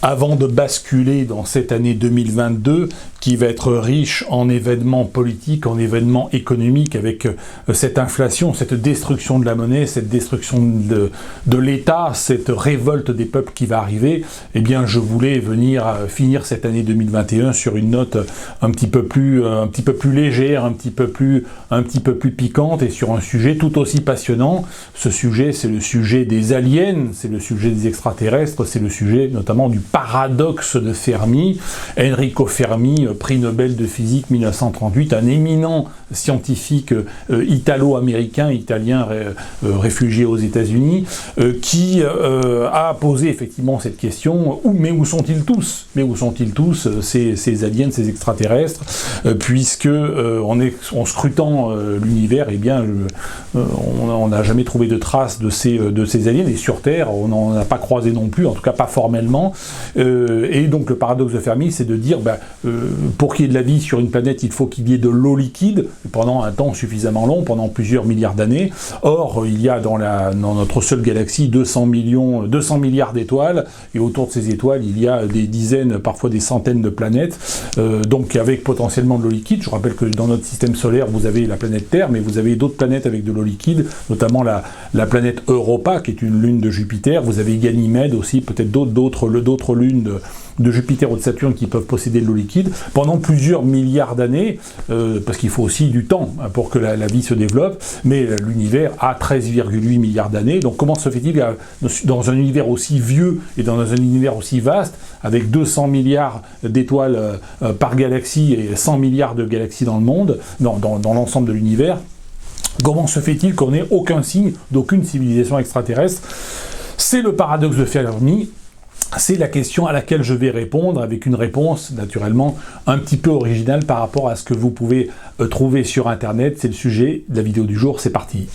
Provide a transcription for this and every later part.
avant de basculer dans cette année 2022 qui va être riche en événements politiques, en événements économiques, avec cette inflation, cette destruction de la monnaie, cette destruction de l'État, cette révolte des peuples qui va arriver, eh bien je voulais venir finir cette année 2021 sur une note un petit peu plus légère, un petit peu plus piquante, et sur un sujet tout aussi passionnant. Ce sujet, c'est le sujet des aliens, c'est le sujet des extraterrestres, c'est le sujet notamment du paradoxe de Fermi. Enrico Fermi, prix Nobel de physique 1938, un éminent scientifique italo-américain, italien réfugié aux États-Unis, qui a posé effectivement cette question, mais où sont-ils tous? Mais où sont-ils tous, ces aliens, ces extraterrestres, puisque en scrutant l'univers, eh bien, on n'a jamais trouvé de traces de ces aliens, et sur Terre, on n'en a pas croisé non plus, en tout cas pas formellement. Et donc le paradoxe de Fermi, c'est de dire, pour qu'il y ait de la vie sur une planète, il faut qu'il y ait de l'eau liquide, pendant un temps suffisamment long, pendant plusieurs milliards d'années. Or, il y a dans notre seule galaxie 200 milliards d'étoiles, et autour de ces étoiles, il y a des dizaines, parfois des centaines de planètes, donc avec potentiellement de l'eau liquide. Je rappelle que dans notre système solaire, vous avez la planète Terre, mais vous avez d'autres planètes avec de l'eau liquide, notamment la planète Europa, qui est une lune de Jupiter. Vous avez Ganymède aussi, peut-être d'autres lunes de Jupiter ou de Saturne qui peuvent posséder de l'eau liquide pendant plusieurs milliards d'années, parce qu'il faut aussi du temps pour que la vie se développe, mais l'univers a 13,8 milliards d'années. Donc comment se fait-il dans un univers aussi vieux et dans un univers aussi vaste, avec 200 milliards d'étoiles par galaxie et 100 milliards de galaxies dans le monde, dans l'ensemble de l'univers, comment se fait-il qu'on n'ait aucun signe d'aucune civilisation extraterrestre? C'est le paradoxe de Fermi. C'est la question à laquelle je vais répondre, avec une réponse naturellement un petit peu originale par rapport à ce que vous pouvez trouver sur Internet. C'est le sujet de la vidéo du jour, c'est parti.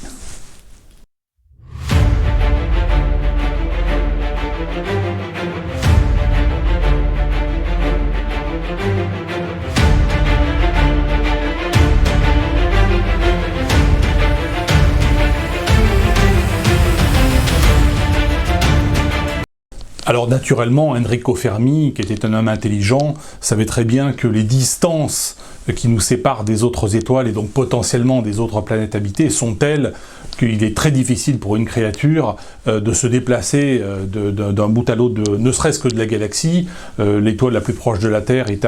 Alors naturellement, Enrico Fermi, qui était un homme intelligent, savait très bien que les distances qui nous séparent des autres étoiles et donc potentiellement des autres planètes habitées sont telles qu'il est très difficile pour une créature de se déplacer d'un bout à l'autre, ne serait-ce que de la galaxie. L'étoile la plus proche de la Terre est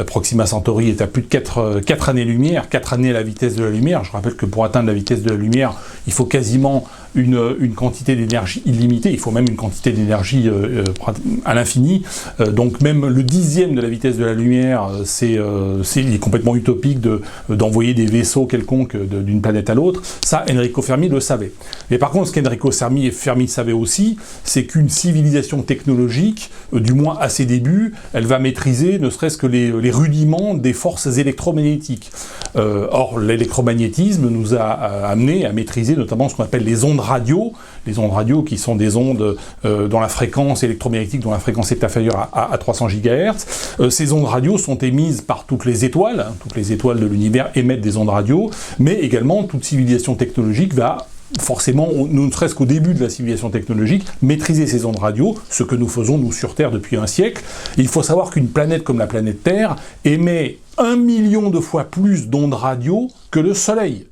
Proxima Centauri, est à plus de 4 années-lumière, 4 années à la vitesse de la lumière. Je rappelle que pour atteindre la vitesse de la lumière, il faut quasiment une quantité d'énergie illimitée, il faut même une quantité d'énergie à l'infini, donc même le 10e de la vitesse de la lumière, il est complètement utopique d'envoyer des vaisseaux quelconques d'une planète à l'autre. Ça, Enrico Fermi le savait. Mais par contre, ce qu'Enrico Fermi savait aussi, c'est qu'une civilisation technologique, du moins à ses débuts, elle va maîtriser ne serait-ce que les rudiments des forces électromagnétiques. Or, l'électromagnétisme nous a amené à maîtriser notamment ce qu'on appelle les ondes radio, qui sont des ondes dont la fréquence électromagnétique, dont la fréquence est inférieure à 300 GHz. Ces ondes radio sont émises par toutes les étoiles de l'univers émettent des ondes radio, mais également toute civilisation technologique va forcément, ne serait-ce qu'au début de la civilisation technologique, maîtriser ces ondes radio, ce que nous faisons nous sur Terre depuis un siècle. Et il faut savoir qu'une planète comme la planète Terre émet 1 million de fois plus d'ondes radio que le Soleil.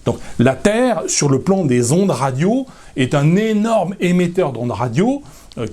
Donc la Terre, sur le plan des ondes radio, est un énorme émetteur d'ondes radio,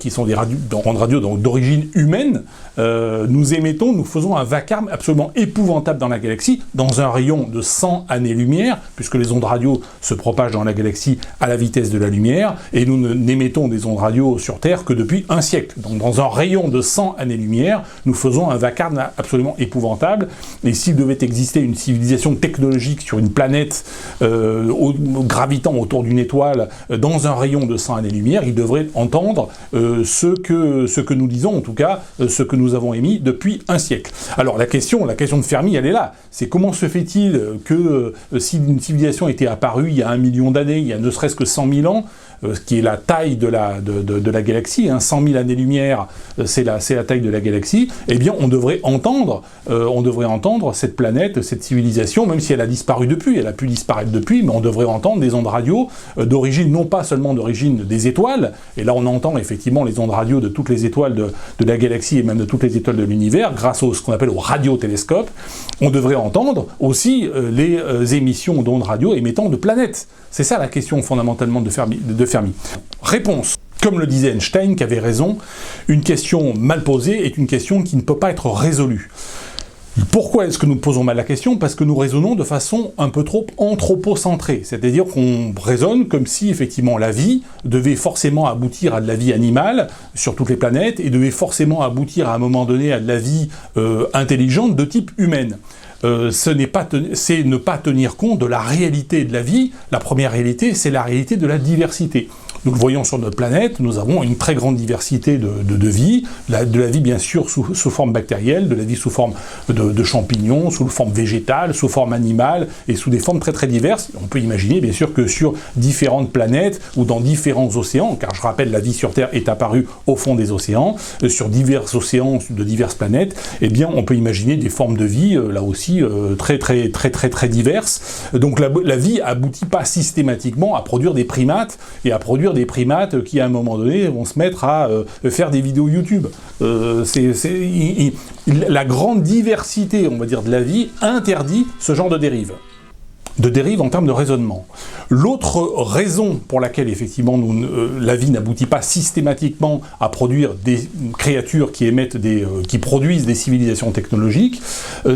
qui sont des ondes radio d'origine humaine. Nous faisons un vacarme absolument épouvantable dans la galaxie, dans un rayon de 100 années-lumière, puisque les ondes radio se propagent dans la galaxie à la vitesse de la lumière, et nous n'émettons des ondes radio sur Terre que depuis un siècle. Donc dans un rayon de 100 années-lumière, nous faisons un vacarme absolument épouvantable, et s'il devait exister une civilisation technologique sur une planète gravitant autour d'une étoile dans un rayon de 100 années-lumière, il devrait entendre ce que nous disons, en tout cas, ce que nous avons émis depuis un siècle. Alors la question de Fermi, elle est là. C'est comment se fait-il que si une civilisation était apparue il y a 1 million d'années, il y a ne serait-ce que 100 000 ans, qui est la taille de la galaxie, 100 000 années-lumière, c'est la taille de la galaxie, eh bien on devrait entendre cette planète, cette civilisation, même si elle a disparu depuis, elle a pu disparaître depuis, mais on devrait entendre des ondes radio d'origine, non pas seulement d'origine des étoiles, et là on entend effectivement les ondes radio de toutes les étoiles de la galaxie et même de toutes les étoiles de l'univers, grâce à ce qu'on appelle au radiotélescope, on devrait entendre aussi les émissions d'ondes radio émettant de planètes. C'est ça la question fondamentalement de Fermi. Réponse. Comme le disait Einstein, qui avait raison, une question mal posée est une question qui ne peut pas être résolue. Pourquoi est-ce que nous posons mal la question? Parce que nous raisonnons de façon un peu trop anthropocentrée, c'est-à-dire qu'on raisonne comme si effectivement la vie devait forcément aboutir à de la vie animale sur toutes les planètes et devait forcément aboutir à un moment donné à de la vie intelligente de type humaine. C'est ne pas tenir compte de la réalité de la vie. La première réalité, c'est la réalité de la diversité. Nous le voyons sur notre planète, nous avons une très grande diversité de vie, de la vie bien sûr sous forme bactérielle, de la vie sous forme de champignons, sous forme végétale, sous forme animale, et sous des formes très très diverses. On peut imaginer bien sûr que sur différentes planètes ou dans différents océans, car je rappelle la vie sur Terre est apparue au fond des océans, sur divers océans de diverses planètes, eh bien on peut imaginer des formes de vie là aussi très diverses. Donc la vie aboutit pas systématiquement à produire des primates et à produire des primates qui à un moment donné vont se mettre à faire des vidéos YouTube. La grande diversité, on va dire, de la vie interdit ce genre de dérive en termes de raisonnement. L'autre raison pour laquelle effectivement la vie n'aboutit pas systématiquement à produire des créatures qui émettent qui produisent des civilisations technologiques,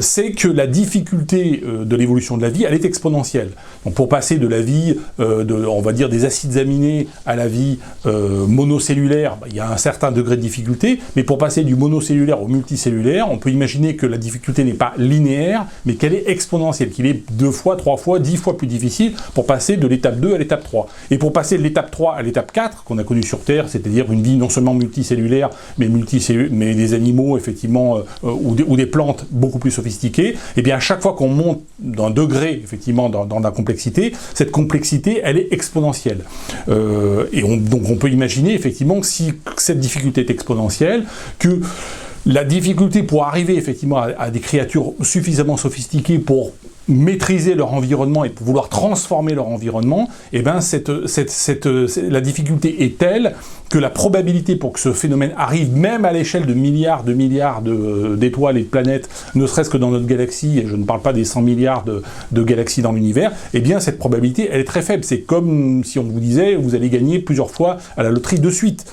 c'est que la difficulté de l'évolution de la vie, elle est exponentielle. Donc pour passer de la vie, on va dire des acides aminés à la vie monocellulaire, il y a un certain degré de difficulté, mais pour passer du monocellulaire au multicellulaire, on peut imaginer que la difficulté n'est pas linéaire, mais qu'elle est exponentielle, qu'il est 2 fois, 3 fois, 10 fois plus difficile pour passer de l'étape 2 à l'étape 3. Et pour passer de l'étape 3 à l'étape 4, qu'on a connue sur Terre, c'est-à-dire une vie non seulement multicellulaire, mais des animaux, effectivement, ou des plantes beaucoup plus sophistiquées, et bien à chaque fois qu'on monte d'un degré, effectivement, dans la complexité, cette complexité, elle est exponentielle. Donc on peut imaginer, effectivement, que si cette difficulté est exponentielle, que la difficulté pour arriver, effectivement, à des créatures suffisamment sophistiquées pour maîtriser leur environnement et pour vouloir transformer leur environnement, eh ben la difficulté est telle que la probabilité pour que ce phénomène arrive, même à l'échelle de milliards d'étoiles et de planètes, ne serait-ce que dans notre galaxie, et je ne parle pas des 100 milliards de galaxies dans l'univers, eh bien cette probabilité, elle est très faible. C'est comme si on vous disait, vous allez gagner plusieurs fois à la loterie de suite.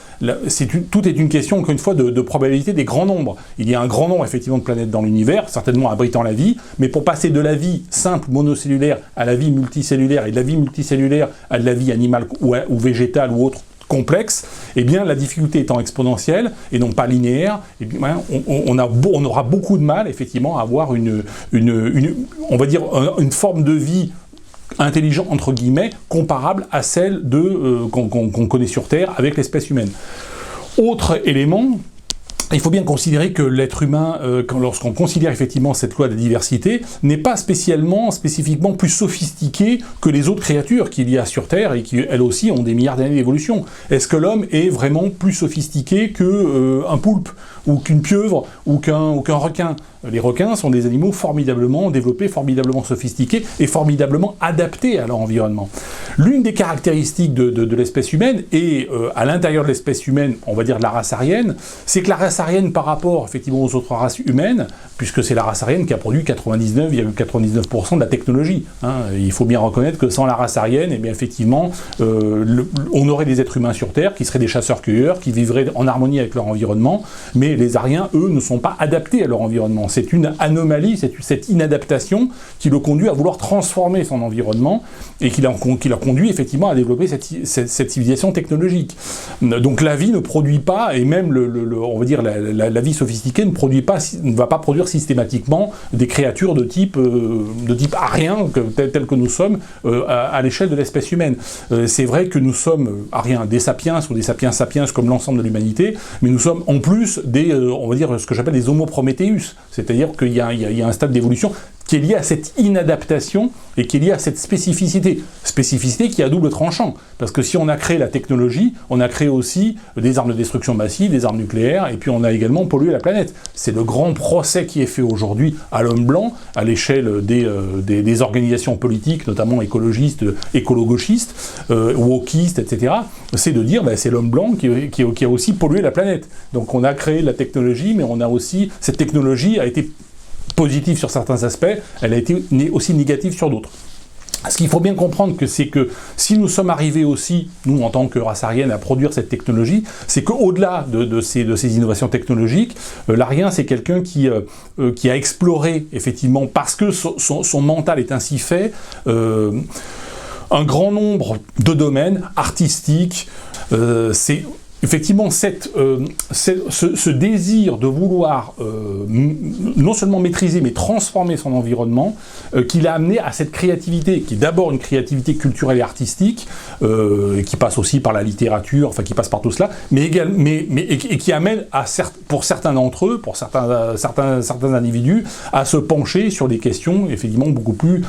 Tout est une question, encore une fois, de probabilité des grands nombres. Il y a un grand nombre, effectivement, de planètes dans l'univers, certainement abritant la vie, mais pour passer de la vie simple monocellulaire à la vie multicellulaire, et de la vie multicellulaire à de la vie animale ou végétale ou autre complexe, eh bien la difficulté étant exponentielle et non pas linéaire, eh bien, on aura beaucoup de mal effectivement à avoir on va dire une forme de vie intelligente entre guillemets comparable à celle qu'on connaît sur Terre avec l'espèce humaine. Autre élément, il faut bien considérer que l'être humain, lorsqu'on considère effectivement cette loi de la diversité, n'est pas spécifiquement plus sophistiqué que les autres créatures qu'il y a sur Terre et qui, elles aussi, ont des milliards d'années d'évolution. Est-ce que l'homme est vraiment plus sophistiqué qu'un poulpe, ou qu'une pieuvre, ou qu'un requin? Les requins sont des animaux formidablement développés, formidablement sophistiqués et formidablement adaptés à leur environnement. L'une des caractéristiques de l'espèce humaine, et à l'intérieur de l'espèce humaine, on va dire de la race aryenne, c'est que la race aryenne par rapport effectivement aux autres races humaines, puisque c'est la race aryenne qui a produit 99,99% de la technologie. Il faut bien reconnaître que sans la race aryenne, eh bien effectivement, on aurait des êtres humains sur Terre qui seraient des chasseurs-cueilleurs, qui vivraient en harmonie avec leur environnement, mais les Aryens, eux, ne sont pas adaptés à leur environnement. C'est une anomalie, c'est cette inadaptation qui le conduit à vouloir transformer son environnement et qui leur conduit effectivement à développer cette civilisation technologique. Donc la vie ne produit pas, et même on va dire la vie sophistiquée ne va pas produire systématiquement des créatures de type arien, tel que nous sommes à l'échelle de l'espèce humaine. C'est vrai que nous sommes ariens, des sapiens ou des sapiens comme l'ensemble de l'humanité, mais nous sommes en plus on va dire ce que j'appelle des homo prometheus, c'est-à-dire qu'il y a un stade d'évolution qui est liée à cette inadaptation et qui est liée à cette spécificité. Spécificité qui a double tranchant. Parce que si on a créé la technologie, on a créé aussi des armes de destruction massive, des armes nucléaires, et puis on a également pollué la planète. C'est le grand procès qui est fait aujourd'hui à l'homme blanc, à l'échelle des organisations politiques, notamment écologistes, écolo-gauchistes, wokistes, etc. C'est de dire, c'est l'homme blanc qui a aussi pollué la planète. Donc on a créé la technologie, mais on a aussi... Cette technologie a été positive sur certains aspects, elle a été aussi négative sur d'autres. Ce qu'il faut bien comprendre, c'est que si nous sommes arrivés aussi, nous en tant que race aryenne, à produire cette technologie, c'est qu'au-delà de ces innovations technologiques, l'arien c'est quelqu'un qui a exploré, effectivement, parce que son mental est ainsi fait, un grand nombre de domaines artistiques, c'est... Effectivement, ce désir de vouloir non seulement maîtriser, mais transformer son environnement, qui l'a amené à cette créativité, qui est d'abord une créativité culturelle et artistique, qui passe aussi par la littérature, enfin qui passe par tout cela, mais qui amène, pour certains d'entre eux, pour certains individus, à se pencher sur des questions, effectivement, beaucoup plus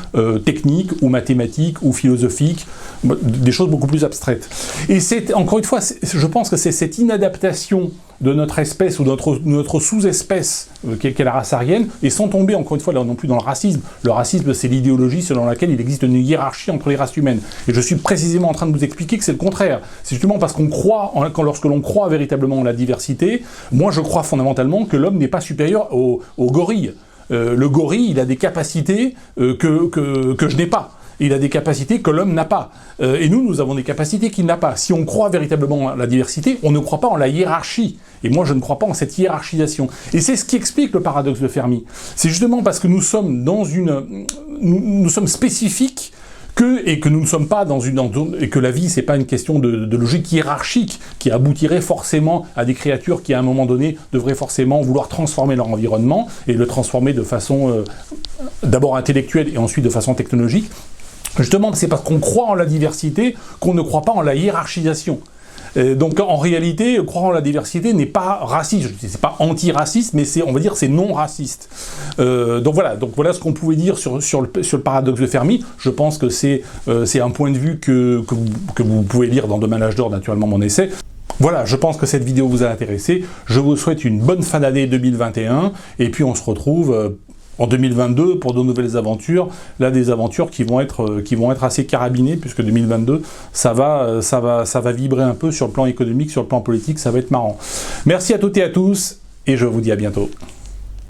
techniques, ou mathématiques, ou philosophiques, des choses beaucoup plus abstraites. Et c'est, encore une fois, je pense que c'est cette inadaptation de notre espèce ou de notre sous-espèce qu'est la race aryenne, et sans tomber encore une fois là non plus dans le racisme. Le racisme, c'est l'idéologie selon laquelle il existe une hiérarchie entre les races humaines. Et je suis précisément en train de vous expliquer que c'est le contraire. C'est justement parce qu'on croit, lorsque l'on croit véritablement en la diversité, moi je crois fondamentalement que l'homme n'est pas supérieur au gorille. Le gorille, il a des capacités que je n'ai pas. Il a des capacités que l'homme n'a pas. Et nous avons des capacités qu'il n'a pas. Si on croit véritablement à la diversité, on ne croit pas en la hiérarchie. Et moi, je ne crois pas en cette hiérarchisation. Et c'est ce qui explique le paradoxe de Fermi. C'est justement parce que nous sommes nous sommes spécifiques et que nous ne sommes pas et que la vie, c'est pas une question de logique hiérarchique qui aboutirait forcément à des créatures qui, à un moment donné, devraient forcément vouloir transformer leur environnement et le transformer de façon d'abord intellectuelle et ensuite de façon technologique. Justement, c'est parce qu'on croit en la diversité qu'on ne croit pas en la hiérarchisation. Donc en réalité, croire en la diversité n'est pas raciste, c'est pas anti-raciste, mais on va dire c'est non raciste. Donc voilà ce qu'on pouvait dire sur le paradoxe de Fermi. Je pense que c'est un point de vue que vous pouvez lire dans Demain l'âge d'or, naturellement mon essai. Voilà, je pense que cette vidéo vous a intéressé. Je vous souhaite une bonne fin d'année 2021, et puis on se retrouve en 2022 pour de nouvelles aventures, là des aventures qui vont être assez carabinées, puisque 2022 ça va vibrer un peu sur le plan économique, sur le plan politique, ça va être marrant. Merci à toutes et à tous, et je vous dis à bientôt.